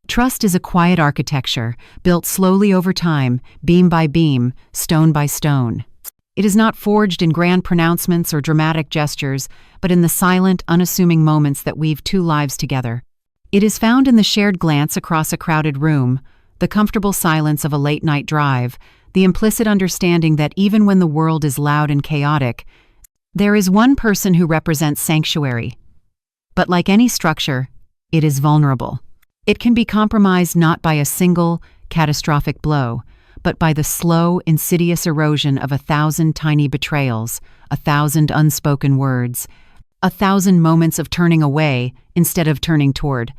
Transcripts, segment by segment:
Trust is a quiet architecture, built slowly over time, beam by beam, stone by stone. It is not forged in grand pronouncements or dramatic gestures, but in the silent, unassuming moments that weave two lives together. It is found in the shared glance across a crowded room, the comfortable silence of a late-night drive, the implicit understanding that even when the world is loud and chaotic, there is one person who represents sanctuary. But like any structure, it is vulnerable. It can be compromised not by a single, catastrophic blow, but by the slow, insidious erosion of 1,000 tiny betrayals, 1,000 unspoken words, 1,000 moments of turning away instead of turning toward.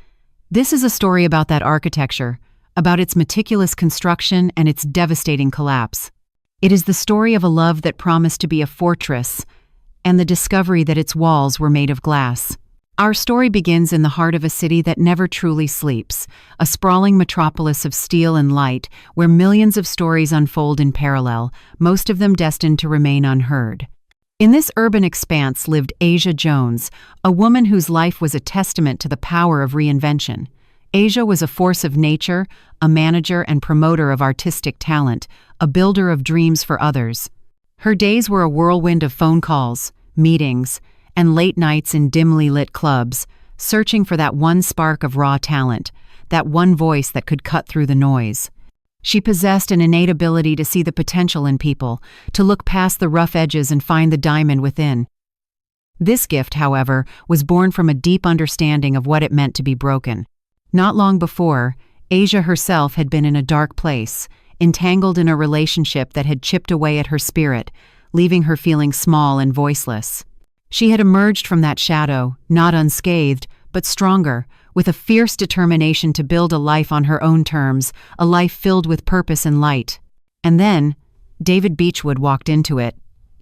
This is a story about that architecture, about its meticulous construction and its devastating collapse. It is the story of a love that promised to be a fortress, and the discovery that its walls were made of glass. Our story begins in the heart of a city that never truly sleeps, a sprawling metropolis of steel and light where millions of stories unfold in parallel, most of them destined to remain unheard. In this urban expanse lived Asia Jones, a woman whose life was a testament to the power of reinvention. Asia was a force of nature, a manager and promoter of artistic talent, a builder of dreams for others. Her days were a whirlwind of phone calls, meetings, and late nights in dimly lit clubs, searching for that one spark of raw talent, that one voice that could cut through the noise. She possessed an innate ability to see the potential in people, to look past the rough edges and find the diamond within. This gift, however, was born from a deep understanding of what it meant to be broken. Not long before, Asia herself had been in a dark place, entangled in a relationship that had chipped away at her spirit, leaving her feeling small and voiceless. She had emerged from that shadow, not unscathed, but stronger, with a fierce determination to build a life on her own terms, a life filled with purpose and light. And then, David Beechwood walked into it.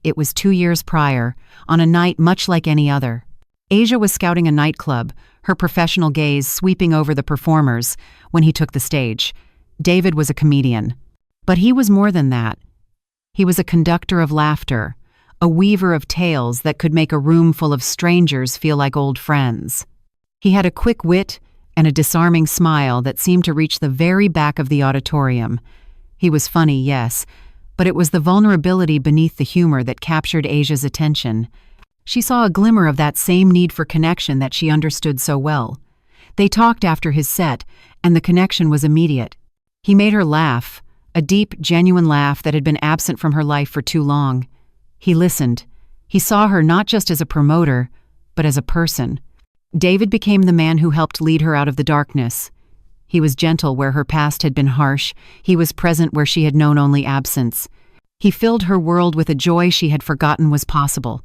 It was 2 years prior, on a night much like any other. Asia was scouting a nightclub, her professional gaze sweeping over the performers, when he took the stage. David was a comedian. But he was more than that. He was a conductor of laughter, a weaver of tales that could make a room full of strangers feel like old friends. He had a quick wit and a disarming smile that seemed to reach the very back of the auditorium. He was funny, yes, but it was the vulnerability beneath the humor that captured Asia's attention. She saw a glimmer of that same need for connection that she understood so well. They talked after his set, and the connection was immediate. He made her laugh, a deep, genuine laugh that had been absent from her life for too long. He listened. He saw her not just as a promoter, but as a person. David became the man who helped lead her out of the darkness. He was gentle where her past had been harsh. He was present where she had known only absence. He filled her world with a joy she had forgotten was possible.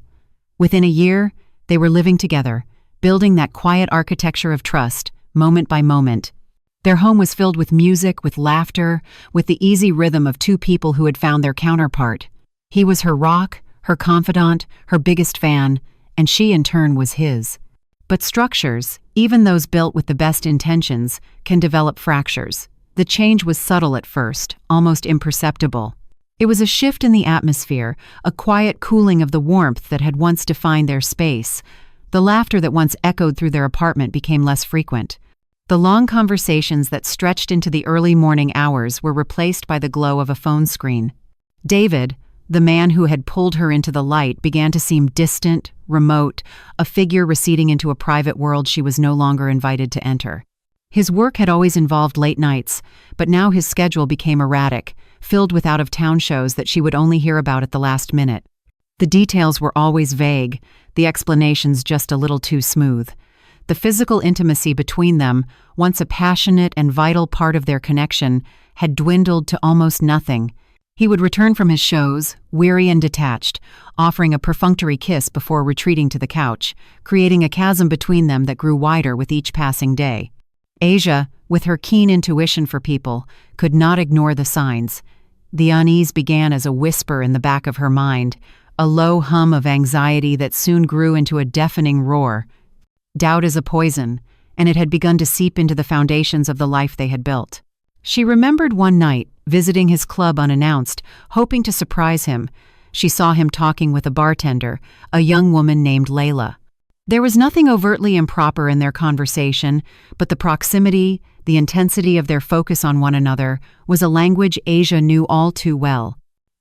Within a year, they were living together, building that quiet architecture of trust, moment by moment. Their home was filled with music, with laughter, with the easy rhythm of two people who had found their counterpart. He was her rock, her confidant, her biggest fan, and she in turn was his. But structures, even those built with the best intentions, can develop fractures. The change was subtle at first, almost imperceptible. It was a shift in the atmosphere, a quiet cooling of the warmth that had once defined their space. The laughter that once echoed through their apartment became less frequent. The long conversations that stretched into the early morning hours were replaced by the glow of a phone screen. David, the man who had pulled her into the light, began to seem distant, remote, a figure receding into a private world she was no longer invited to enter. His work had always involved late nights, but now his schedule became erratic, filled with out-of-town shows that she would only hear about at the last minute. The details were always vague, the explanations just a little too smooth. The physical intimacy between them, once a passionate and vital part of their connection, had dwindled to almost nothing. He would return from his shows, weary and detached, offering a perfunctory kiss before retreating to the couch, creating a chasm between them that grew wider with each passing day. Asia, with her keen intuition for people, could not ignore the signs. The unease began as a whisper in the back of her mind, a low hum of anxiety that soon grew into a deafening roar. Doubt is a poison, and it had begun to seep into the foundations of the life they had built. She remembered one night, visiting his club unannounced, hoping to surprise him. She saw him talking with a bartender, a young woman named Layla. There was nothing overtly improper in their conversation, but the proximity, the intensity of their focus on one another was a language Asia knew all too well.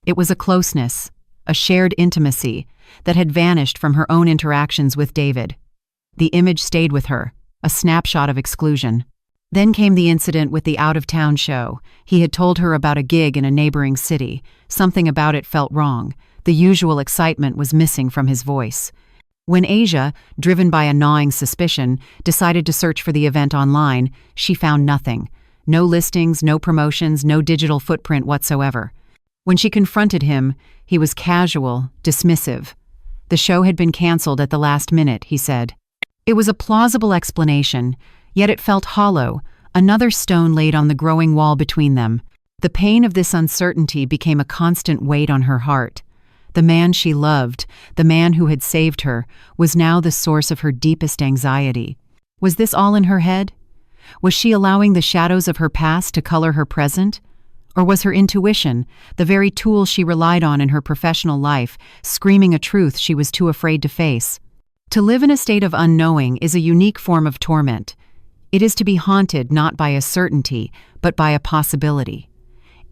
It was a closeness, a shared intimacy, that had vanished from her own interactions with David. The image stayed with her, a snapshot of exclusion. Then came the incident with the out-of-town show. He had told her about a gig in a neighboring city. Something about it felt wrong. The usual excitement was missing from his voice. When Asia, driven by a gnawing suspicion, decided to search for the event online, she found nothing. No listings, no promotions, no digital footprint whatsoever. When she confronted him, he was casual, dismissive. The show had been canceled at the last minute, he said. It was a plausible explanation, yet it felt hollow, another stone laid on the growing wall between them. The pain of this uncertainty became a constant weight on her heart. The man she loved, the man who had saved her, was now the source of her deepest anxiety. Was this all in her head? Was she allowing the shadows of her past to color her present? Or was her intuition, the very tool she relied on in her professional life, screaming a truth she was too afraid to face? To live in a state of unknowing is a unique form of torment. It is to be haunted not by a certainty, but by a possibility.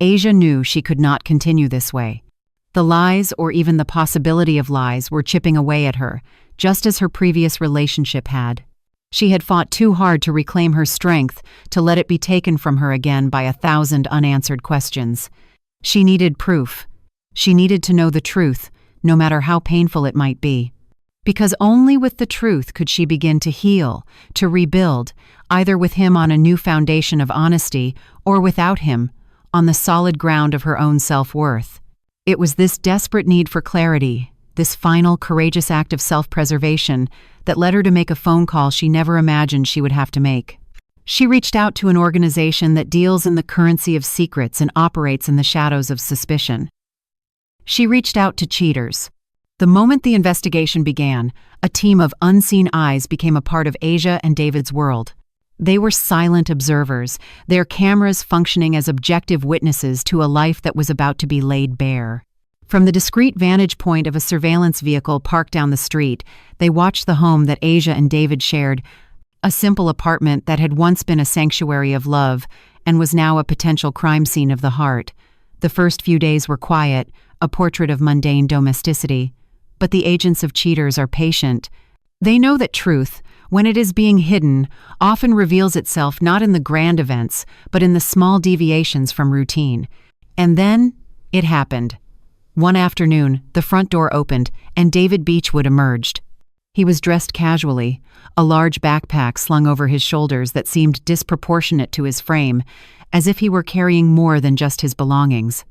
Asia knew she could not continue this way. The lies, or even the possibility of lies, were chipping away at her, just as her previous relationship had. She had fought too hard to reclaim her strength, to let it be taken from her again by 1,000 unanswered questions. She needed proof. She needed to know the truth, no matter how painful it might be. Because only with the truth could she begin to heal, to rebuild, either with him on a new foundation of honesty, or without him, on the solid ground of her own self-worth. It was this desperate need for clarity, this final courageous act of self-preservation, that led her to make a phone call she never imagined she would have to make. She reached out to an organization that deals in the currency of secrets and operates in the shadows of suspicion. She reached out to cheaters. The moment the investigation began, a team of unseen eyes became a part of Asia and David's world. They were silent observers, their cameras functioning as objective witnesses to a life that was about to be laid bare. From the discreet vantage point of a surveillance vehicle parked down the street, they watched the home that Asia and David shared, a simple apartment that had once been a sanctuary of love and was now a potential crime scene of the heart. The first few days were quiet, a portrait of mundane domesticity. But the agents of cheaters are patient. They know that truth, when it is being hidden, often reveals itself not in the grand events, but in the small deviations from routine. And then, it happened. One afternoon, the front door opened, and David Beechwood emerged. He was dressed casually, a large backpack slung over his shoulders that seemed disproportionate to his frame, as if he were carrying more than just his belongings.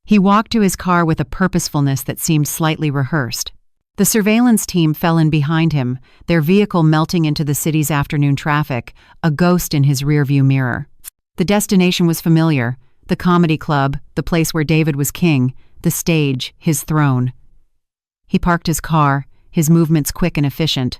He walked to his car with a purposefulness that seemed slightly rehearsed. The surveillance team fell in behind him, their vehicle melting into the city's afternoon traffic, a ghost in his rearview mirror. The destination was familiar, the comedy club, the place where David was king, the stage, his throne. He parked his car, his movements quick and efficient.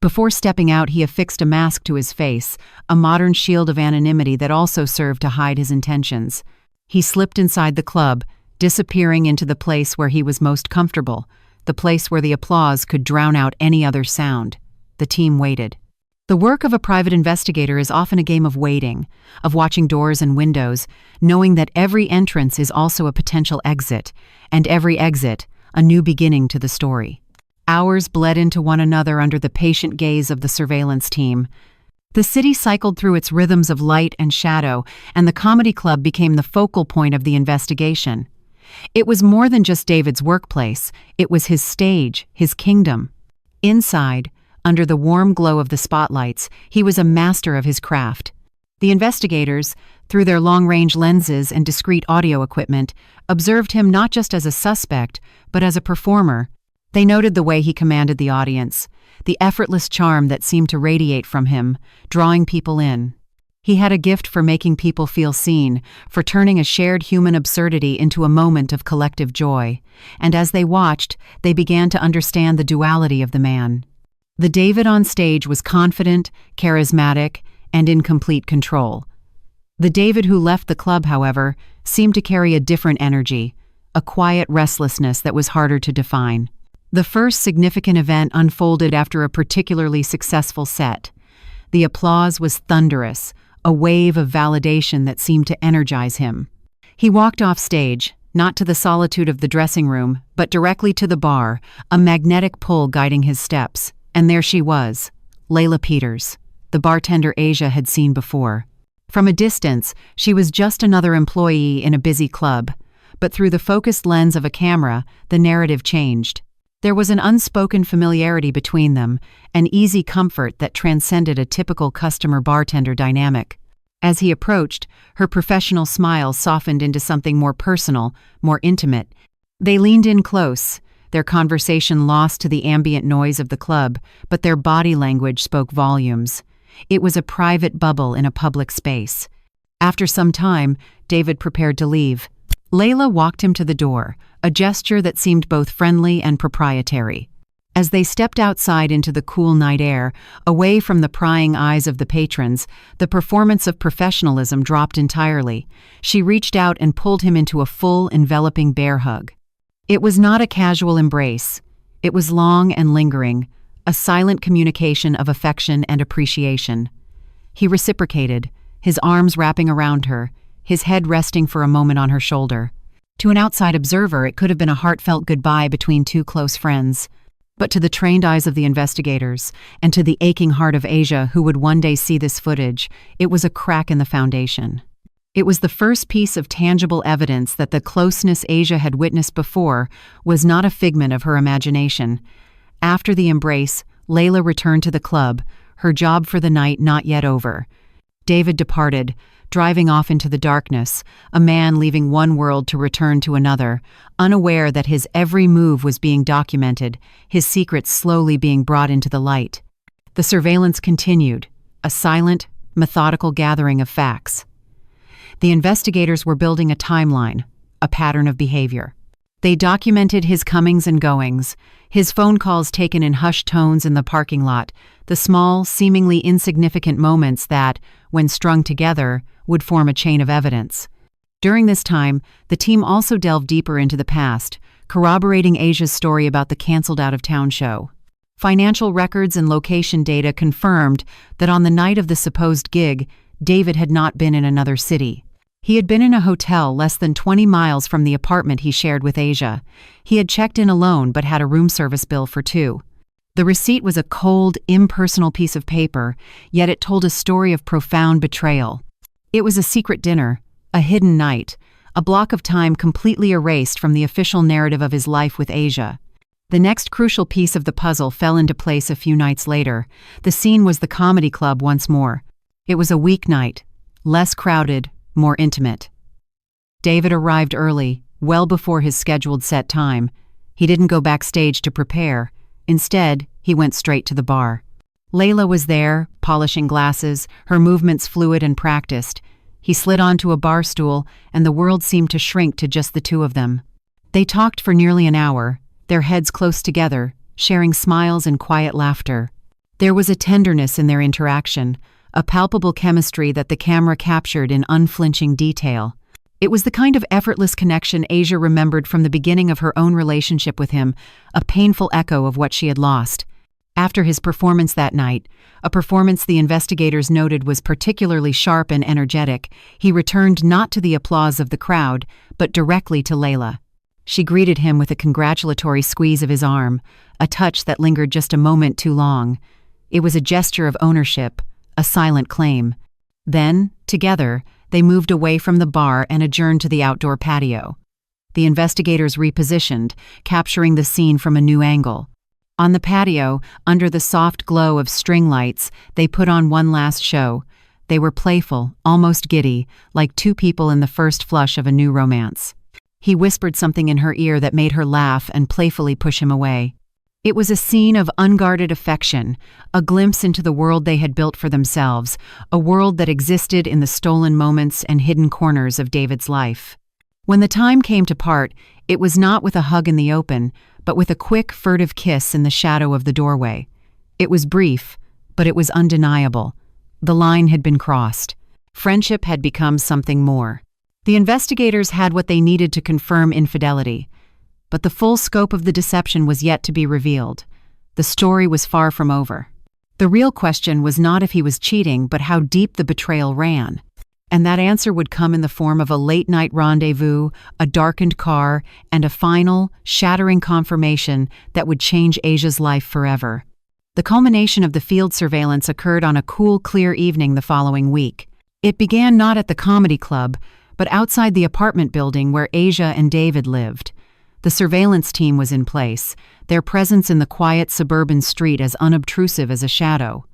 Before stepping out, he affixed a mask to his face, a modern shield of anonymity that also served to hide his intentions. He slipped inside the club, disappearing into the place where he was most comfortable, the place where the applause could drown out any other sound. The team waited. The work of a private investigator is often a game of waiting, of watching doors and windows, knowing that every entrance is also a potential exit, and every exit, a new beginning to the story. Hours bled into one another under the patient gaze of the surveillance team. The city cycled through its rhythms of light and shadow, and the comedy club became the focal point of the investigation. It was more than just David's workplace, it was his stage, his kingdom. Inside, under the warm glow of the spotlights, he was a master of his craft. The investigators, through their long-range lenses and discreet audio equipment, observed him not just as a suspect, but as a performer. They noted the way he commanded the audience, the effortless charm that seemed to radiate from him, drawing people in. He had a gift for making people feel seen, for turning a shared human absurdity into a moment of collective joy, and as they watched, they began to understand the duality of the man. The David on stage was confident, charismatic, and in complete control. The David who left the club, however, seemed to carry a different energy, a quiet restlessness that was harder to define. The first significant event unfolded after a particularly successful set. The applause was thunderous, a wave of validation that seemed to energize him. He walked off stage, not to the solitude of the dressing room, but directly to the bar, a magnetic pull guiding his steps. And there she was, Layla Peters, the bartender Asia had seen before. From a distance, she was just another employee in a busy club, but through the focused lens of a camera, the narrative changed. There was an unspoken familiarity between them, an easy comfort that transcended a typical customer-bartender dynamic. As he approached, her professional smile softened into something more personal, more intimate. They leaned in close, their conversation lost to the ambient noise of the club, but their body language spoke volumes. It was a private bubble in a public space. After some time, David prepared to leave. Layla walked him to the door, a gesture that seemed both friendly and proprietary. As they stepped outside into the cool night air, away from the prying eyes of the patrons, the performance of professionalism dropped entirely. She reached out and pulled him into a full, enveloping bear hug. It was not a casual embrace. It was long and lingering, a silent communication of affection and appreciation. He reciprocated, his arms wrapping around her, his head resting for a moment on her shoulder. To an outside observer, it could have been a heartfelt goodbye between two close friends. But to the trained eyes of the investigators, and to the aching heart of Asia who would one day see this footage, it was a crack in the foundation. It was the first piece of tangible evidence that the closeness Asia had witnessed before was not a figment of her imagination. After the embrace, Layla returned to the club, her job for the night not yet over. David departed, driving off into the darkness, a man leaving one world to return to another, unaware that his every move was being documented, his secrets slowly being brought into the light. The surveillance continued, a silent, methodical gathering of facts. The investigators were building a timeline, a pattern of behavior. They documented his comings and goings, his phone calls taken in hushed tones in the parking lot, the small, seemingly insignificant moments that, when strung together, would form a chain of evidence. During this time, the team also delved deeper into the past, corroborating Asia's story about the canceled out-of-town show. Financial records and location data confirmed that on the night of the supposed gig, David had not been in another city. He had been in a hotel less than 20 miles from the apartment he shared with Asia. He had checked in alone but had a room service bill for two. The receipt was a cold, impersonal piece of paper, yet it told a story of profound betrayal. It was a secret dinner, a hidden night, a block of time completely erased from the official narrative of his life with Asia. The next crucial piece of the puzzle fell into place a few nights later. The scene was the comedy club once more. It was a weeknight, less crowded, more intimate. David arrived early, well before his scheduled set time. He didn't go backstage to prepare. Instead, he went straight to the bar. Layla was there, polishing glasses, her movements fluid and practiced. He slid onto a bar stool, and the world seemed to shrink to just the two of them. They talked for nearly an hour, their heads close together, sharing smiles and quiet laughter. There was a tenderness in their interaction, a palpable chemistry that the camera captured in unflinching detail. It was the kind of effortless connection Asia remembered from the beginning of her own relationship with him, a painful echo of what she had lost. After his performance that night, a performance the investigators noted was particularly sharp and energetic, he returned not to the applause of the crowd, but directly to Layla. She greeted him with a congratulatory squeeze of his arm, a touch that lingered just a moment too long. It was a gesture of ownership, a silent claim. Then, together, they moved away from the bar and adjourned to the outdoor patio. The investigators repositioned, capturing the scene from a new angle. On the patio, under the soft glow of string lights, they put on one last show. They were playful, almost giddy, like two people in the first flush of a new romance. He whispered something in her ear that made her laugh and playfully push him away. It was a scene of unguarded affection, a glimpse into the world they had built for themselves, a world that existed in the stolen moments and hidden corners of David's life. When the time came to part, it was not with a hug in the open, but with a quick, furtive kiss in the shadow of the doorway. It was brief, but it was undeniable. The line had been crossed. Friendship had become something more. The investigators had what they needed to confirm infidelity. But the full scope of the deception was yet to be revealed. The story was far from over. The real question was not if he was cheating, but how deep the betrayal ran. And that answer would come in the form of a late-night rendezvous, a darkened car, and a final, shattering confirmation that would change Asia's life forever. The culmination of the field surveillance occurred on a cool, clear evening the following week. It began not at the comedy club, but outside the apartment building where Asia and David lived. The surveillance team was in place, their presence in the quiet suburban street as unobtrusive as a shadow.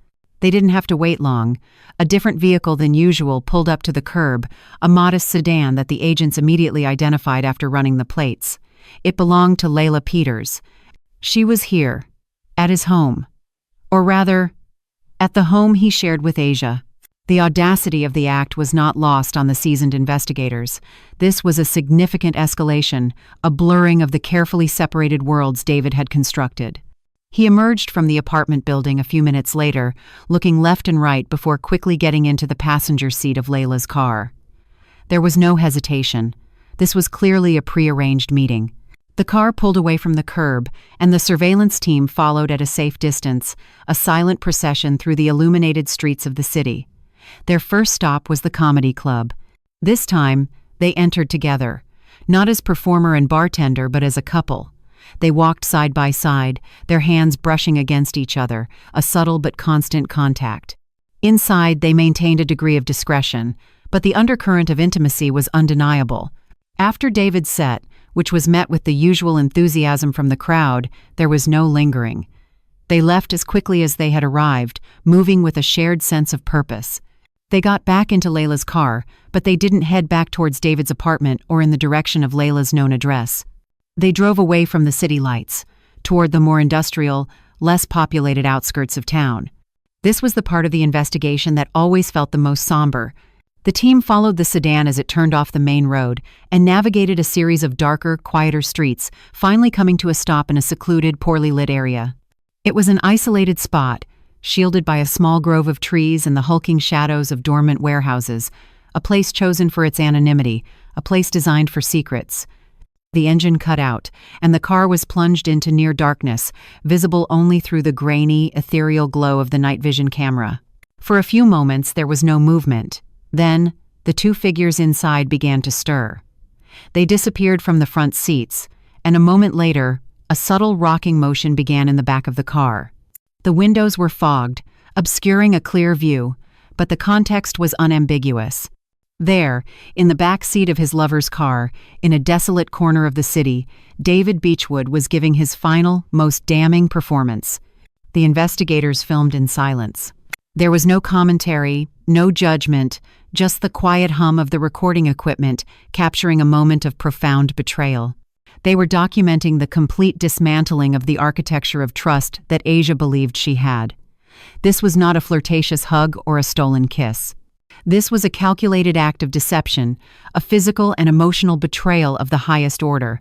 They didn't have to wait long. A different vehicle than usual pulled up to the curb, a modest sedan that the agents immediately identified after running the plates. It belonged to Layla Peters. She was here, at his home. Or rather, at the home he shared with Asia. The audacity of the act was not lost on the seasoned investigators. This was a significant escalation, a blurring of the carefully separated worlds David had constructed. He emerged from the apartment building a few minutes later, looking left and right before quickly getting into the passenger seat of Layla's car. There was no hesitation. This was clearly a prearranged meeting. The car pulled away from the curb, and the surveillance team followed at a safe distance, a silent procession through the illuminated streets of the city. Their first stop was the comedy club. This time, they entered together, not as performer and bartender, but as a couple. They walked side by side, their hands brushing against each other, a subtle but constant contact. Inside, they maintained a degree of discretion, but the undercurrent of intimacy was undeniable. After David's set, which was met with the usual enthusiasm from the crowd, there was no lingering. They left as quickly as they had arrived, moving with a shared sense of purpose. They got back into Layla's car, but they didn't head back towards David's apartment or in the direction of Layla's known address. They drove away from the city lights, toward the more industrial, less populated outskirts of town. This was the part of the investigation that always felt the most somber. The team followed the sedan as it turned off the main road and navigated a series of darker, quieter streets, finally coming to a stop in a secluded, poorly lit area. It was an isolated spot, shielded by a small grove of trees and the hulking shadows of dormant warehouses, a place chosen for its anonymity, a place designed for secrets. The engine cut out, and the car was plunged into near darkness, visible only through the grainy, ethereal glow of the night vision camera. For a few moments, there was no movement. Then, the two figures inside began to stir. They disappeared from the front seats, and a moment later, a subtle rocking motion began in the back of the car. The windows were fogged, obscuring a clear view, but the context was unambiguous. There, in the back seat of his lover's car, in a desolate corner of the city, David Beechwood was giving his final, most damning performance. The investigators filmed in silence. There was no commentary, no judgment, just the quiet hum of the recording equipment, capturing a moment of profound betrayal. They were documenting the complete dismantling of the architecture of trust that Asia believed she had. This was not a flirtatious hug or a stolen kiss. This was a calculated act of deception, a physical and emotional betrayal of the highest order.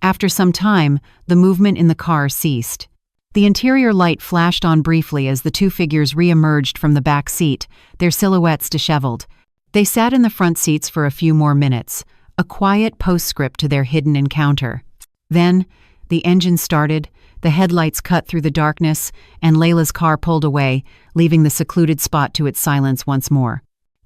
After some time, the movement in the car ceased. The interior light flashed on briefly as the two figures re-emerged from the back seat, their silhouettes disheveled. They sat in the front seats for a few more minutes, a quiet postscript to their hidden encounter. Then, the engine started, the headlights cut through the darkness, and Layla's car pulled away, leaving the secluded spot to its silence once more.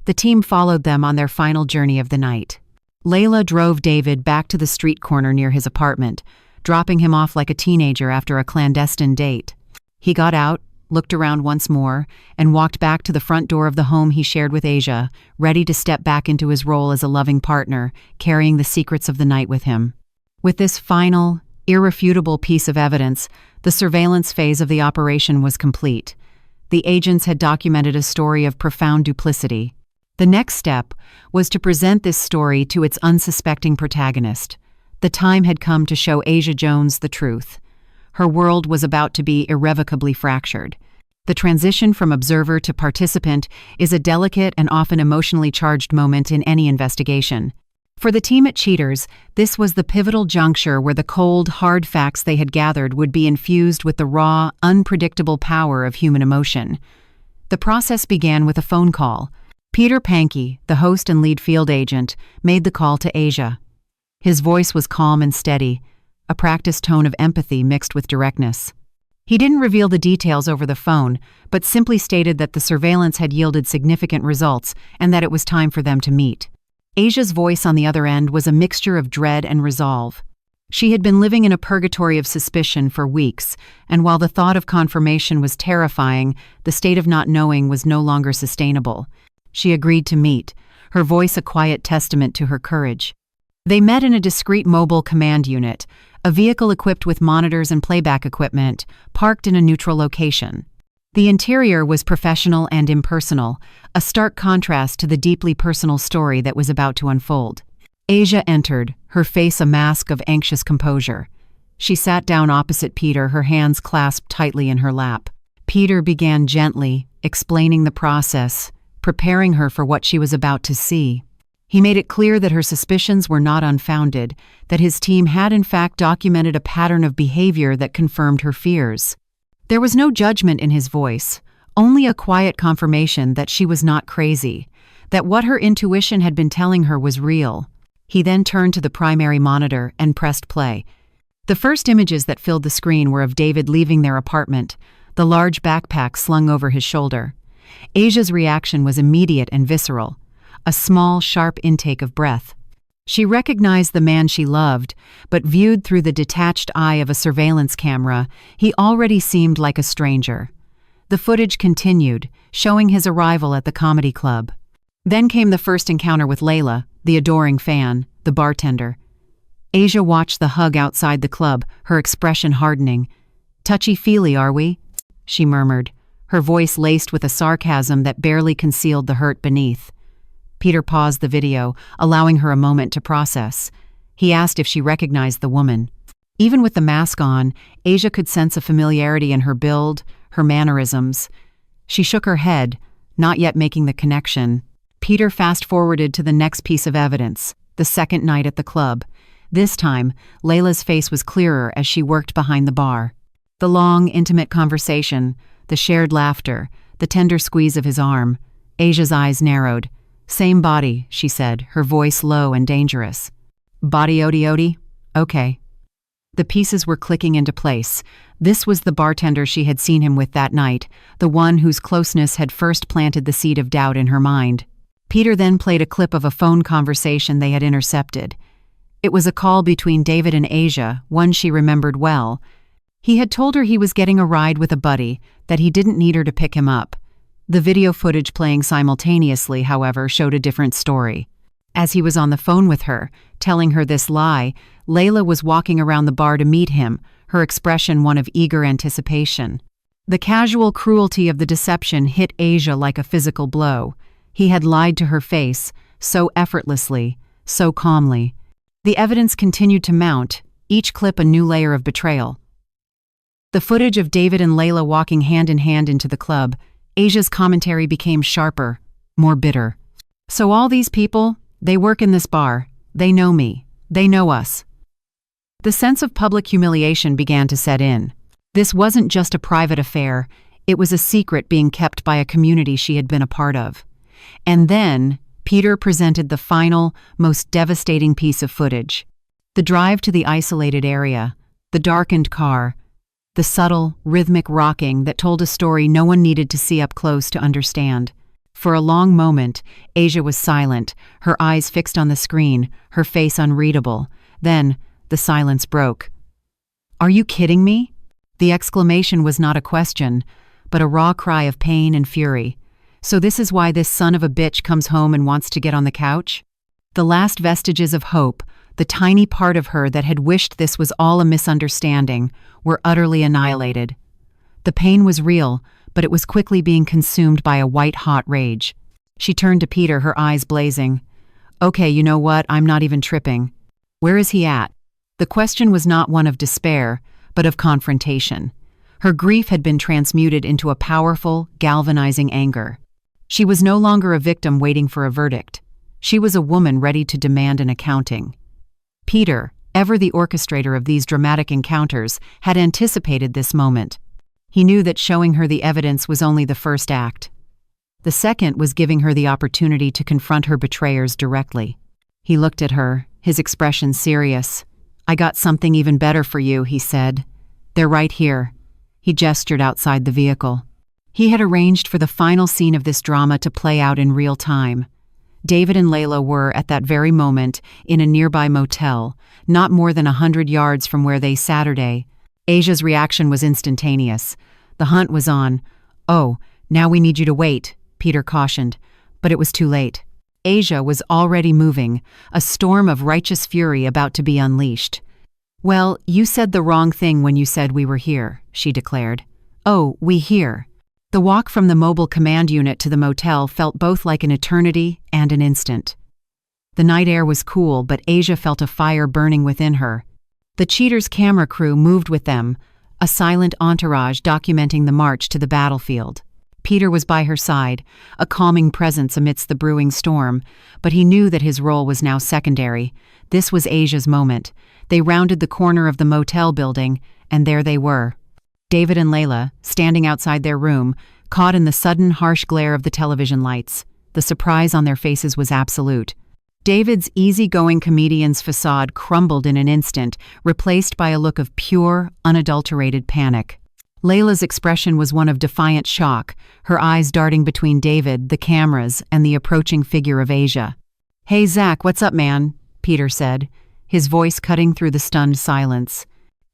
The team followed them on their final journey of the night. Layla drove David back to the street corner near his apartment, dropping him off like a teenager after a clandestine date. He got out, looked around once more, and walked back to the front door of the home he shared with Asia, ready to step back into his role as a loving partner, carrying the secrets of the night with him. With this final, irrefutable piece of evidence, the surveillance phase of the operation was complete. The agents had documented a story of profound duplicity. The next step was to present this story to its unsuspecting protagonist. The time had come to show Asia Jones the truth. Her world was about to be irrevocably fractured. The transition from observer to participant is a delicate and often emotionally charged moment in any investigation. For the team at Cheaters, this was the pivotal juncture where the cold, hard facts they had gathered would be infused with the raw, unpredictable power of human emotion. The process began with a phone call. Peter Pankey, the host and lead field agent, made the call to Asia. His voice was calm and steady, a practiced tone of empathy mixed with directness. He didn't reveal the details over the phone, but simply stated that the surveillance had yielded significant results and that it was time for them to meet. Asia's voice on the other end was a mixture of dread and resolve. She had been living in a purgatory of suspicion for weeks, and while the thought of confirmation was terrifying, the state of not knowing was no longer sustainable. She agreed to meet, her voice a quiet testament to her courage. They met in a discreet mobile command unit, a vehicle equipped with monitors and playback equipment, parked in a neutral location. The interior was professional and impersonal, a stark contrast to the deeply personal story that was about to unfold. Asia entered, her face a mask of anxious composure. She sat down opposite Peter, her hands clasped tightly in her lap. Peter began gently, explaining the process, preparing her for what she was about to see. He made it clear that her suspicions were not unfounded, that his team had in fact documented a pattern of behavior that confirmed her fears. There was no judgment in his voice, only a quiet confirmation that she was not crazy, that what her intuition had been telling her was real. He then turned to the primary monitor and pressed play. The first images that filled the screen were of David leaving their apartment, the large backpack slung over his shoulder. Asia's reaction was immediate and visceral, a small, sharp intake of breath. She recognized the man she loved, but viewed through the detached eye of a surveillance camera, he already seemed like a stranger. The footage continued, showing his arrival at the comedy club. Then came the first encounter with Layla, the adoring fan, the bartender. Asia watched the hug outside the club, her expression hardening. "Touchy-feely, are we?" she murmured, her voice laced with a sarcasm that barely concealed the hurt beneath. Peter paused the video, allowing her a moment to process. He asked if she recognized the woman. Even with the mask on, Asia could sense a familiarity in her build, her mannerisms. She shook her head, not yet making the connection. Peter fast-forwarded to the next piece of evidence, the second night at the club. This time, Layla's face was clearer as she worked behind the bar. The long, intimate conversation, the shared laughter, the tender squeeze of his arm. Asia's eyes narrowed. "Same body," she said, her voice low and dangerous. "Body odi? Okay." The pieces were clicking into place. This was the bartender she had seen him with that night, the one whose closeness had first planted the seed of doubt in her mind. Peter then played a clip of a phone conversation they had intercepted. It was a call between David and Asia, one she remembered well. He had told her he was getting a ride with a buddy, that he didn't need her to pick him up. The video footage playing simultaneously, however, showed a different story. As he was on the phone with her, telling her this lie, Layla was walking around the bar to meet him, her expression one of eager anticipation. The casual cruelty of the deception hit Asia like a physical blow. He had lied to her face, so effortlessly, so calmly. The evidence continued to mount, each clip a new layer of betrayal. The footage of David and Layla walking hand in hand into the club, Asia's commentary became sharper, more bitter. "So all these people, they work in this bar. They know me. They know us." The sense of public humiliation began to set in. This wasn't just a private affair, it was a secret being kept by a community she had been a part of. And then, Peter presented the final, most devastating piece of footage. The drive to the isolated area, the darkened car, the subtle, rhythmic rocking that told a story no one needed to see up close to understand. For a long moment, Asia was silent, her eyes fixed on the screen, her face unreadable. Then, the silence broke. "Are you kidding me?" The exclamation was not a question, but a raw cry of pain and fury. "So this is why this son of a bitch comes home and wants to get on the couch?" The last vestiges of hope, the tiny part of her that had wished this was all a misunderstanding, were utterly annihilated. The pain was real, but it was quickly being consumed by a white-hot rage. She turned to Peter, her eyes blazing. "Okay, you know what? I'm not even tripping. Where is he at?" The question was not one of despair, but of confrontation. Her grief had been transmuted into a powerful, galvanizing anger. She was no longer a victim waiting for a verdict. She was a woman ready to demand an accounting. Peter, ever the orchestrator of these dramatic encounters, had anticipated this moment. He knew that showing her the evidence was only the first act. The second was giving her the opportunity to confront her betrayers directly. He looked at her, his expression serious. "I got something even better for you," he said. "They're right here." He gestured outside the vehicle. He had arranged for the final scene of this drama to play out in real time. David and Layla were, at that very moment, in a nearby motel, not more than 100 yards from where they Saturday. Asia's reaction was instantaneous. The hunt was on. "Oh, now we need you to wait," Peter cautioned, but it was too late. Asia was already moving, a storm of righteous fury about to be unleashed. "Well, you said the wrong thing when you said we were here," she declared. "Oh, we here." The walk from the mobile command unit to the motel felt both like an eternity and an instant. The night air was cool, but Asia felt a fire burning within her. The cheaters' camera crew moved with them, a silent entourage documenting the march to the battlefield. Peter was by her side, a calming presence amidst the brewing storm, but he knew that his role was now secondary. This was Asia's moment. They rounded the corner of the motel building, and there they were. David and Layla, standing outside their room, caught in the sudden harsh glare of the television lights. The surprise on their faces was absolute. David's easygoing comedian's facade crumbled in an instant, replaced by a look of pure, unadulterated panic. Layla's expression was one of defiant shock, her eyes darting between David, the cameras, and the approaching figure of Asia. "Hey Zach, what's up, man?" Peter said, his voice cutting through the stunned silence.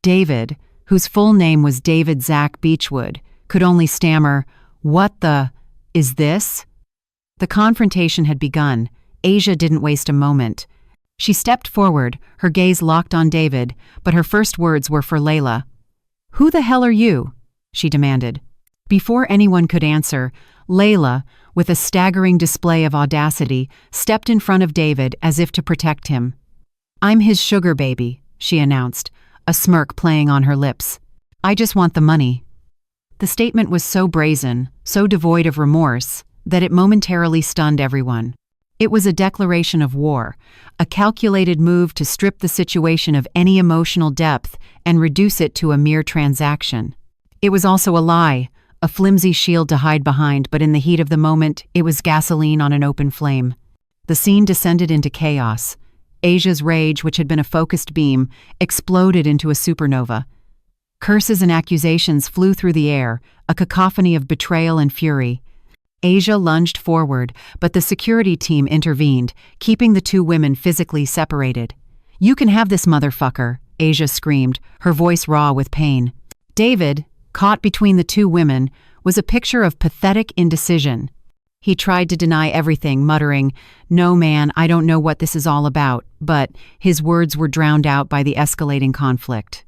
David, whose full name was David Zach Beechwood, could only stammer, "What the... is this?" The confrontation had begun. Asia didn't waste a moment. She stepped forward, her gaze locked on David, but her first words were for Layla. "Who the hell are you?" she demanded. Before anyone could answer, Layla, with a staggering display of audacity, stepped in front of David as if to protect him. "I'm his sugar baby," she announced, a smirk playing on her lips. "I just want the money." The statement was so brazen, so devoid of remorse, that it momentarily stunned everyone. It was a declaration of war, a calculated move to strip the situation of any emotional depth and reduce it to a mere transaction. It was also a lie, a flimsy shield to hide behind, but in the heat of the moment, it was gasoline on an open flame. The scene descended into chaos. Asia's rage, which had been a focused beam, exploded into a supernova. Curses and accusations flew through the air, a cacophony of betrayal and fury. Asia lunged forward, but the security team intervened, keeping the two women physically separated. "You can have this motherfucker," Asia screamed, her voice raw with pain. David, caught between the two women, was a picture of pathetic indecision. He tried to deny everything, muttering, "No, man, I don't know what this is all about," but his words were drowned out by the escalating conflict.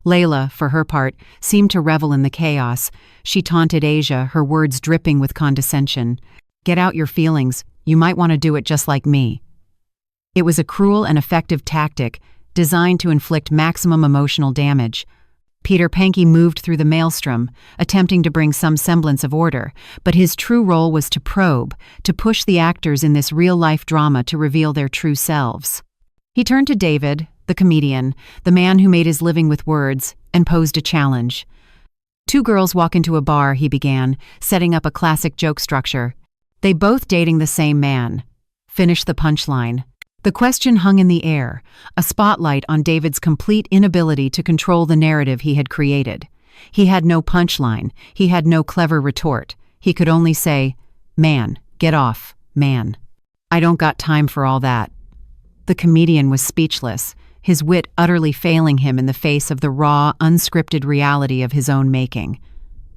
Layla, for her part, seemed to revel in the chaos. She taunted Asia, her words dripping with condescension. "Get out your feelings. You might want to do it just like me." It was a cruel and effective tactic, designed to inflict maximum emotional damage. Peter Panke moved through the maelstrom, attempting to bring some semblance of order, but his true role was to probe, to push the actors in this real-life drama to reveal their true selves. He turned to David, the comedian, the man who made his living with words, and posed a challenge. "Two girls walk into a bar," he began, setting up a classic joke structure. "They both dating the same man. Finish the punchline." The question hung in the air, a spotlight on David's complete inability to control the narrative he had created. He had no punchline, he had no clever retort. He could only say, "Man, get off, man. I don't got time for all that." The comedian was speechless, his wit utterly failing him in the face of the raw, unscripted reality of his own making.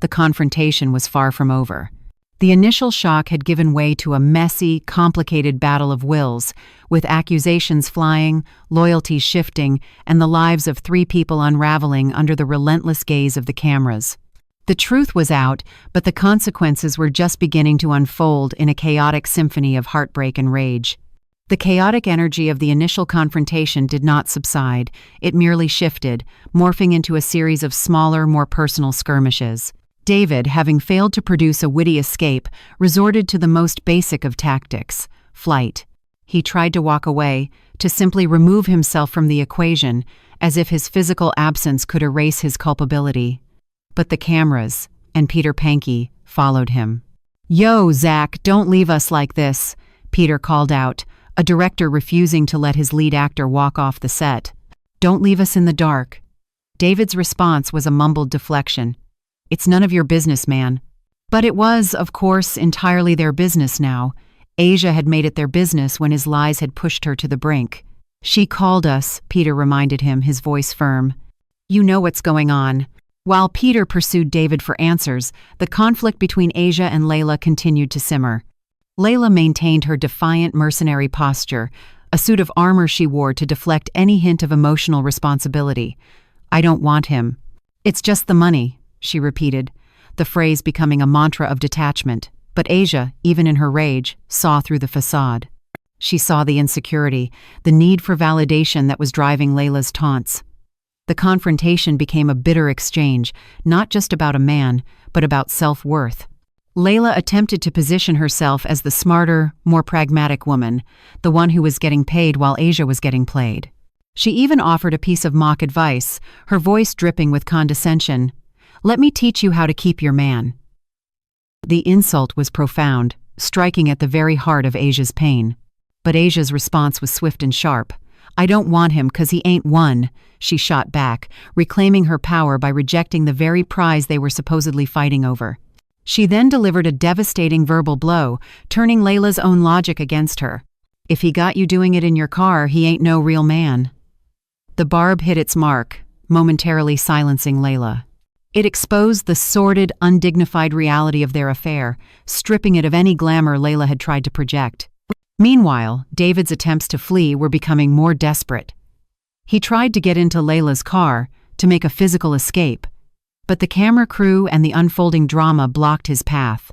The confrontation was far from over. The initial shock had given way to a messy, complicated battle of wills, with accusations flying, loyalties shifting, and the lives of three people unraveling under the relentless gaze of the cameras. The truth was out, but the consequences were just beginning to unfold in a chaotic symphony of heartbreak and rage. The chaotic energy of the initial confrontation did not subside, it merely shifted, morphing into a series of smaller, more personal skirmishes. David, having failed to produce a witty escape, resorted to the most basic of tactics, flight. He tried to walk away, to simply remove himself from the equation, as if his physical absence could erase his culpability. But the cameras, and Peter Panke, followed him. "Yo, Zach, don't leave us like this," Peter called out, a director refusing to let his lead actor walk off the set. Don't leave us in the dark. David's response was a mumbled deflection. It's none of your business, man. But it was, of course, entirely their business now. Asia had made it their business when his lies had pushed her to the brink. She called us, Peter reminded him, his voice firm. You know what's going on. While Peter pursued David for answers, the conflict between Asia and Layla continued to simmer. Layla maintained her defiant mercenary posture, a suit of armor she wore to deflect any hint of emotional responsibility. I don't want him. It's just the money, she repeated, the phrase becoming a mantra of detachment. But Asia, even in her rage, saw through the facade. She saw the insecurity, the need for validation that was driving Layla's taunts. The confrontation became a bitter exchange, not just about a man, but about self-worth. Layla attempted to position herself as the smarter, more pragmatic woman, the one who was getting paid while Asia was getting played. She even offered a piece of mock advice, her voice dripping with condescension. Let me teach you how to keep your man. The insult was profound, striking at the very heart of Asia's pain. But Asia's response was swift and sharp. I don't want him 'cause he ain't one, she shot back, reclaiming her power by rejecting the very prize they were supposedly fighting over. She then delivered a devastating verbal blow, turning Layla's own logic against her. If he got you doing it in your car, he ain't no real man. The barb hit its mark, momentarily silencing Layla. It exposed the sordid, undignified reality of their affair, stripping it of any glamour Layla had tried to project. Meanwhile, David's attempts to flee were becoming more desperate. He tried to get into Layla's car, to make a physical escape, but the camera crew and the unfolding drama blocked his path.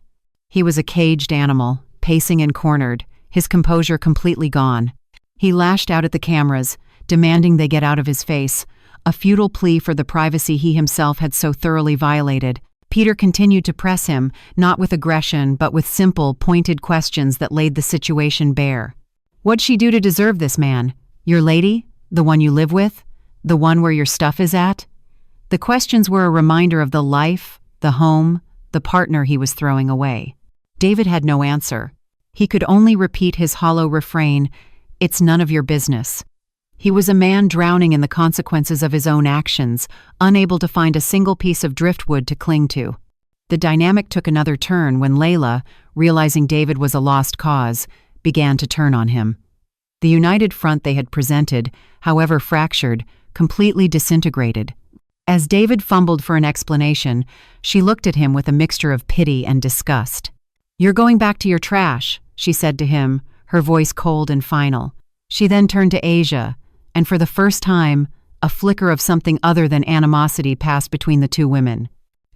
He was a caged animal, pacing and cornered, his composure completely gone. He lashed out at the cameras, demanding they get out of his face, a futile plea for the privacy he himself had so thoroughly violated. Peter continued to press him, not with aggression, but with simple, pointed questions that laid the situation bare. What'd she do to deserve this man? Your lady? The one you live with? The one where your stuff is at? The questions were a reminder of the life, the home, the partner he was throwing away. David had no answer. He could only repeat his hollow refrain, "It's none of your business." He was a man drowning in the consequences of his own actions, unable to find a single piece of driftwood to cling to. The dynamic took another turn when Layla, realizing David was a lost cause, began to turn on him. The united front they had presented, however fractured, completely disintegrated. As David fumbled for an explanation, she looked at him with a mixture of pity and disgust. "You're going back to your trash," she said to him, her voice cold and final. She then turned to Asia, and for the first time, a flicker of something other than animosity passed between the two women.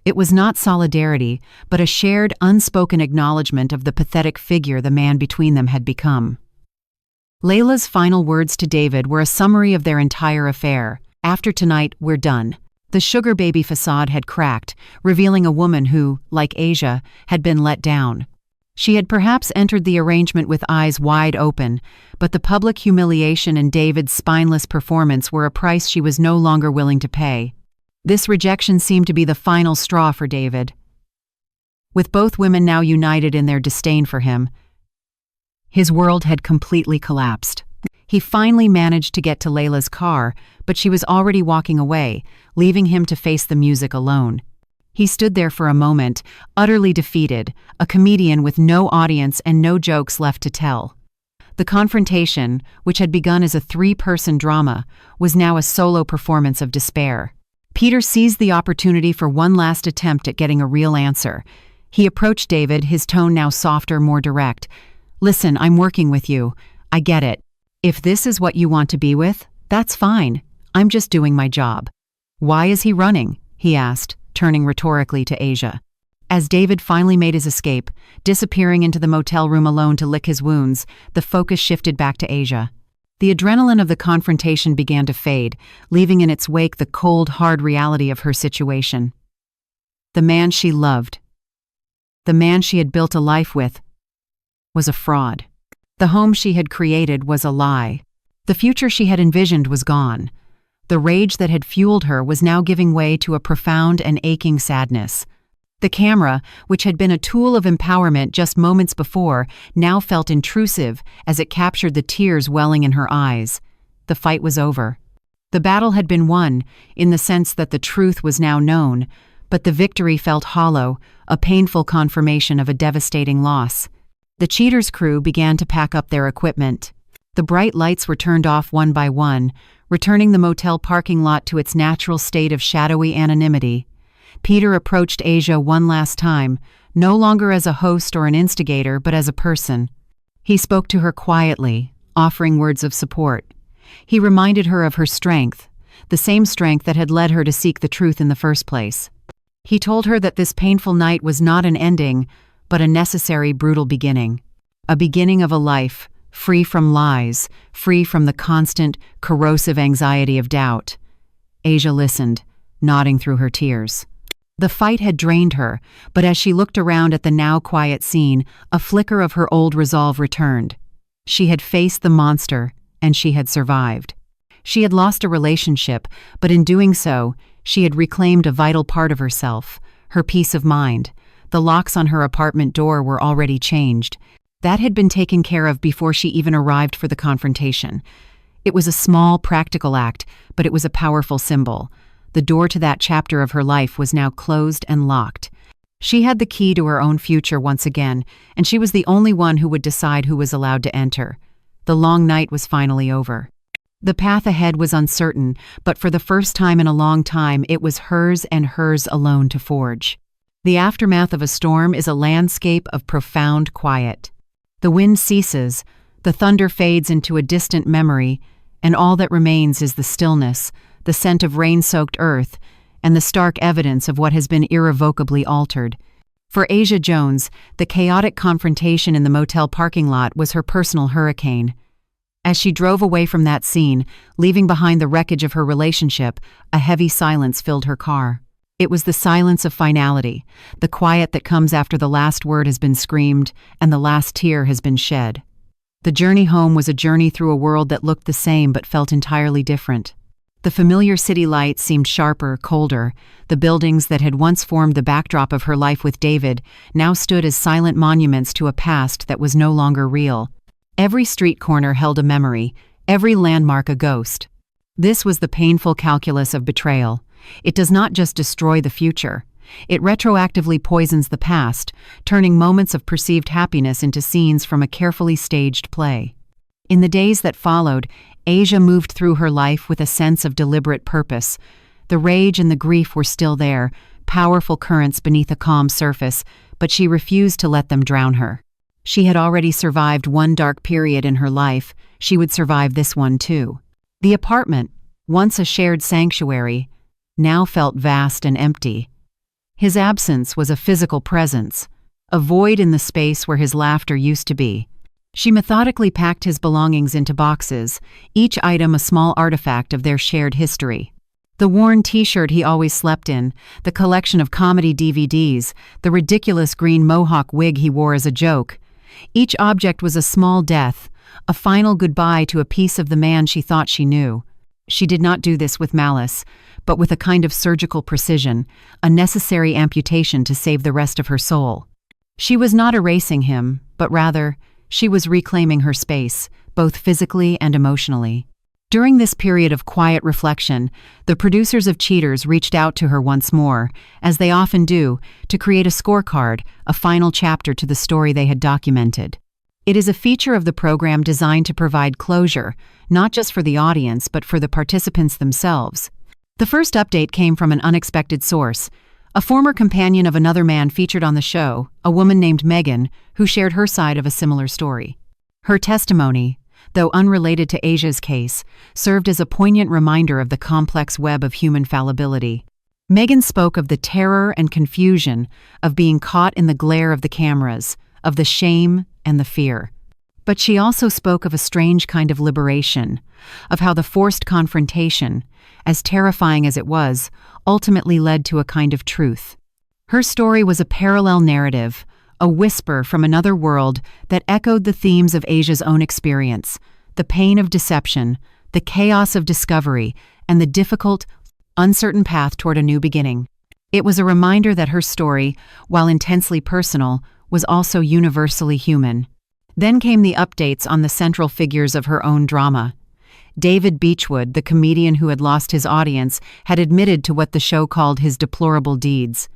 It was not solidarity, but a shared, unspoken acknowledgement of the pathetic figure the man between them had become. Layla's final words to David were a summary of their entire affair. After tonight, we're done. The sugar baby facade had cracked, revealing a woman who, like Asia, had been let down. She had perhaps entered the arrangement with eyes wide open, but the public humiliation and David's spineless performance were a price she was no longer willing to pay. This rejection seemed to be the final straw for David. With both women now united in their disdain for him, his world had completely collapsed. He finally managed to get to Layla's car, but she was already walking away, leaving him to face the music alone. He stood there for a moment, utterly defeated, a comedian with no audience and no jokes left to tell. The confrontation, which had begun as a three-person drama, was now a solo performance of despair. Peter seized the opportunity for one last attempt at getting a real answer. He approached David, his tone now softer, more direct. "Listen, I'm working with you. I get it. If this is what you want to be with, that's fine. I'm just doing my job." "Why is he running?" he asked, turning rhetorically to Asia. As David finally made his escape, disappearing into the motel room alone to lick his wounds, the focus shifted back to Asia. The adrenaline of the confrontation began to fade, leaving in its wake the cold, hard reality of her situation. The man she loved, the man she had built a life with, was a fraud. The home she had created was a lie. The future she had envisioned was gone. The rage that had fueled her was now giving way to a profound and aching sadness. The camera, which had been a tool of empowerment just moments before, now felt intrusive as it captured the tears welling in her eyes. The fight was over. The battle had been won, in the sense that the truth was now known, but the victory felt hollow, a painful confirmation of a devastating loss. The cheaters' crew began to pack up their equipment. The bright lights were turned off one by one, returning the motel parking lot to its natural state of shadowy anonymity. Peter approached Asia one last time, no longer as a host or an instigator, but as a person. He spoke to her quietly, offering words of support. He reminded her of her strength, the same strength that had led her to seek the truth in the first place. He told her that this painful night was not an ending, but a necessary, brutal beginning. A beginning of a life, free from lies, free from the constant, corrosive anxiety of doubt. Asia listened, nodding through her tears. The fight had drained her, but as she looked around at the now quiet scene, a flicker of her old resolve returned. She had faced the monster, and she had survived. She had lost a relationship, but in doing so, she had reclaimed a vital part of herself, her peace of mind. The locks on her apartment door were already changed. That had been taken care of before she even arrived for the confrontation. It was a small, practical act, but it was a powerful symbol. The door to that chapter of her life was now closed and locked. She had the key to her own future once again, and she was the only one who would decide who was allowed to enter. The long night was finally over. The path ahead was uncertain, but for the first time in a long time, it was hers and hers alone to forge. The aftermath of a storm is a landscape of profound quiet. The wind ceases, the thunder fades into a distant memory, and all that remains is the stillness, the scent of rain-soaked earth, and the stark evidence of what has been irrevocably altered. For Asia Jones, the chaotic confrontation in the motel parking lot was her personal hurricane. As she drove away from that scene, leaving behind the wreckage of her relationship, a heavy silence filled her car. It was the silence of finality, the quiet that comes after the last word has been screamed and the last tear has been shed. The journey home was a journey through a world that looked the same but felt entirely different. The familiar city lights seemed sharper, colder. The buildings that had once formed the backdrop of her life with David now stood as silent monuments to a past that was no longer real. Every street corner held a memory, every landmark a ghost. This was the painful calculus of betrayal. It does not just destroy the future. It retroactively poisons the past, turning moments of perceived happiness into scenes from a carefully staged play. In the days that followed, Asia moved through her life with a sense of deliberate purpose. The rage and the grief were still there, powerful currents beneath a calm surface, but she refused to let them drown her. She had already survived one dark period in her life. She would survive this one too. The apartment, once a shared sanctuary, now felt vast and empty. His absence was a physical presence, a void in the space where his laughter used to be. She methodically packed his belongings into boxes, each item a small artifact of their shared history. The worn t-shirt he always slept in, the collection of comedy DVDs, the ridiculous green mohawk wig he wore as a joke. Each object was a small death, a final goodbye to a piece of the man she thought she knew. She did not do this with malice, but with a kind of surgical precision, a necessary amputation to save the rest of her soul. She was not erasing him, but rather, she was reclaiming her space, both physically and emotionally. During this period of quiet reflection, the producers of Cheaters reached out to her once more, as they often do, to create a scorecard, a final chapter to the story they had documented. It is a feature of the program designed to provide closure, not just for the audience, but for the participants themselves. The first update came from an unexpected source, a former companion of another man featured on the show, a woman named Megan, who shared her side of a similar story. Her testimony, though unrelated to Asia's case, served as a poignant reminder of the complex web of human fallibility. Megan spoke of the terror and confusion of being caught in the glare of the cameras, of the shame and the fear. But she also spoke of a strange kind of liberation, of how the forced confrontation, as terrifying as it was, ultimately led to a kind of truth. Her story was a parallel narrative, a whisper from another world that echoed the themes of Asia's own experience, the pain of deception, the chaos of discovery, and the difficult, uncertain path toward a new beginning. It was a reminder that her story, while intensely personal, was also universally human. Then came the updates on the central figures of her own drama. David Beechwood, the comedian who had lost his audience, had admitted to what the show called his deplorable deeds.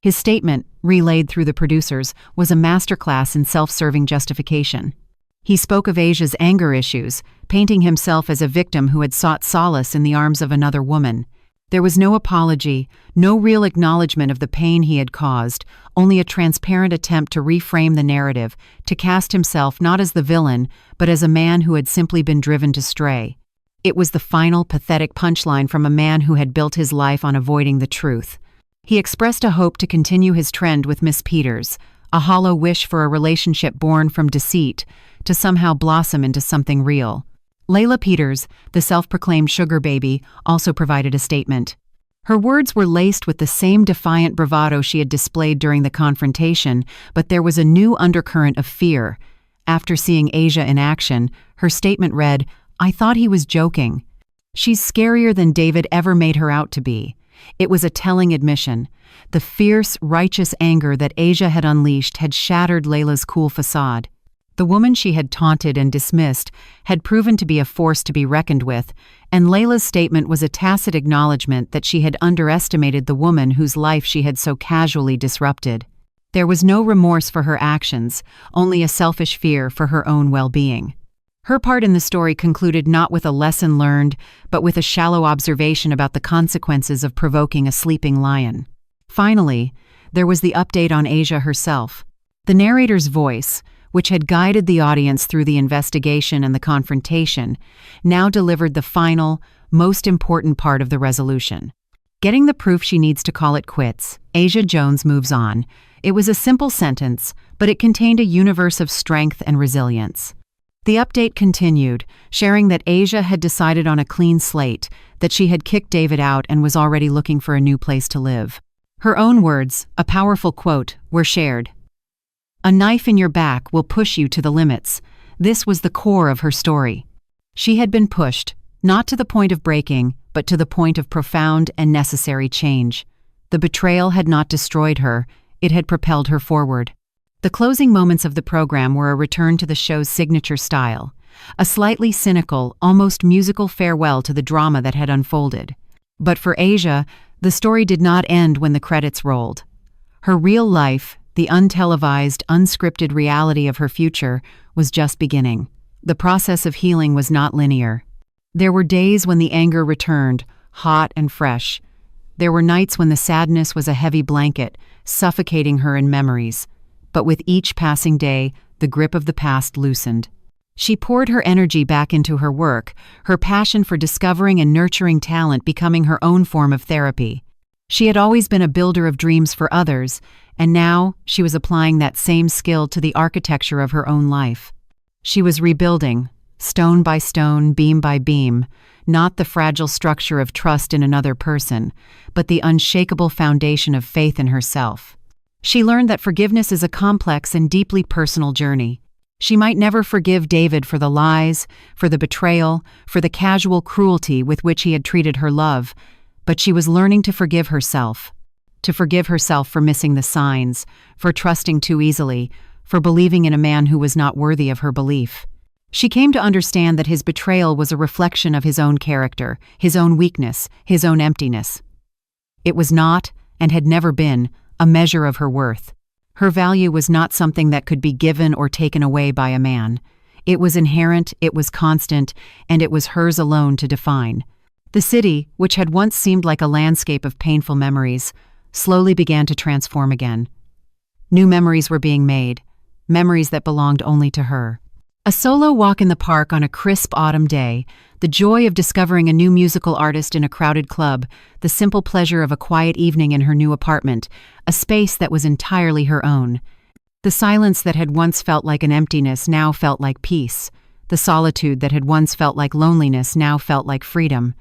His statement, relayed through the producers, was a masterclass in self-serving justification. He spoke of Asia's anger issues, painting himself as a victim who had sought solace in the arms of another woman. There was no apology, no real acknowledgement of the pain he had caused, only a transparent attempt to reframe the narrative, to cast himself not as the villain, but as a man who had simply been driven to stray. It was the final, pathetic punchline from a man who had built his life on avoiding the truth. He expressed a hope to continue his trend with Miss Peters, a hollow wish for a relationship born from deceit, to somehow blossom into something real. Layla Peters, the self-proclaimed sugar baby, also provided a statement. Her words were laced with the same defiant bravado she had displayed during the confrontation, but there was a new undercurrent of fear. After seeing Asia in action, her statement read, "I thought he was joking. She's scarier than David ever made her out to be." It was a telling admission. The fierce, righteous anger that Asia had unleashed had shattered Layla's cool facade. The woman she had taunted and dismissed had proven to be a force to be reckoned with, and Layla's statement was a tacit acknowledgement that she had underestimated the woman whose life she had so casually disrupted. There was no remorse for her actions, only a selfish fear for her own well-being. Her part in the story concluded not with a lesson learned, but with a shallow observation about the consequences of provoking a sleeping lion. Finally, there was the update on Asia herself. The narrator's voice, which had guided the audience through the investigation and the confrontation, now delivered the final, most important part of the resolution. Getting the proof she needs to call it quits, Asia Jones moves on. It was a simple sentence, but it contained a universe of strength and resilience. The update continued, sharing that Asia had decided on a clean slate, that she had kicked David out and was already looking for a new place to live. Her own words, a powerful quote, were shared. "A knife in your back will push you to the limits." This was the core of her story. She had been pushed, not to the point of breaking, but to the point of profound and necessary change. The betrayal had not destroyed her, it had propelled her forward. The closing moments of the program were a return to the show's signature style, a slightly cynical, almost musical farewell to the drama that had unfolded. But for Asia, the story did not end when the credits rolled. Her real life, the untelevised, unscripted reality of her future, was just beginning. The process of healing was not linear. There were days when the anger returned, hot and fresh. There were nights when the sadness was a heavy blanket, suffocating her in memories. But with each passing day, the grip of the past loosened. She poured her energy back into her work, her passion for discovering and nurturing talent becoming her own form of therapy. She had always been a builder of dreams for others, and now she was applying that same skill to the architecture of her own life. She was rebuilding, stone by stone, beam by beam, not the fragile structure of trust in another person, but the unshakable foundation of faith in herself. She learned that forgiveness is a complex and deeply personal journey. She might never forgive David for the lies, for the betrayal, for the casual cruelty with which he had treated her love, but she was learning to forgive herself. To forgive herself for missing the signs, for trusting too easily, for believing in a man who was not worthy of her belief. She came to understand that his betrayal was a reflection of his own character, his own weakness, his own emptiness. It was not, and had never been, a measure of her worth. Her value was not something that could be given or taken away by a man. It was inherent, it was constant, and it was hers alone to define. The city, which had once seemed like a landscape of painful memories, slowly began to transform again. New memories were being made, memories that belonged only to her. A solo walk in the park on a crisp autumn day, the joy of discovering a new musical artist in a crowded club, the simple pleasure of a quiet evening in her new apartment, a space that was entirely her own. The silence that had once felt like an emptiness now felt like peace. The solitude that had once felt like loneliness now felt like freedom.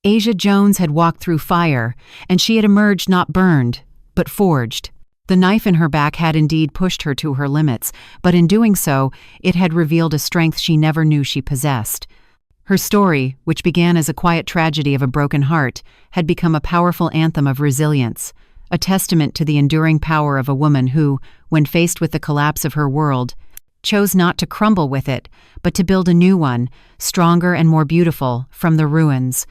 Asia Jones had walked through fire, and she had emerged not burned, but forged. The knife in her back had indeed pushed her to her limits, but in doing so, it had revealed a strength she never knew she possessed. Her story, which began as a quiet tragedy of a broken heart, had become a powerful anthem of resilience, a testament to the enduring power of a woman who, when faced with the collapse of her world, chose not to crumble with it, but to build a new one, stronger and more beautiful, from the ruins.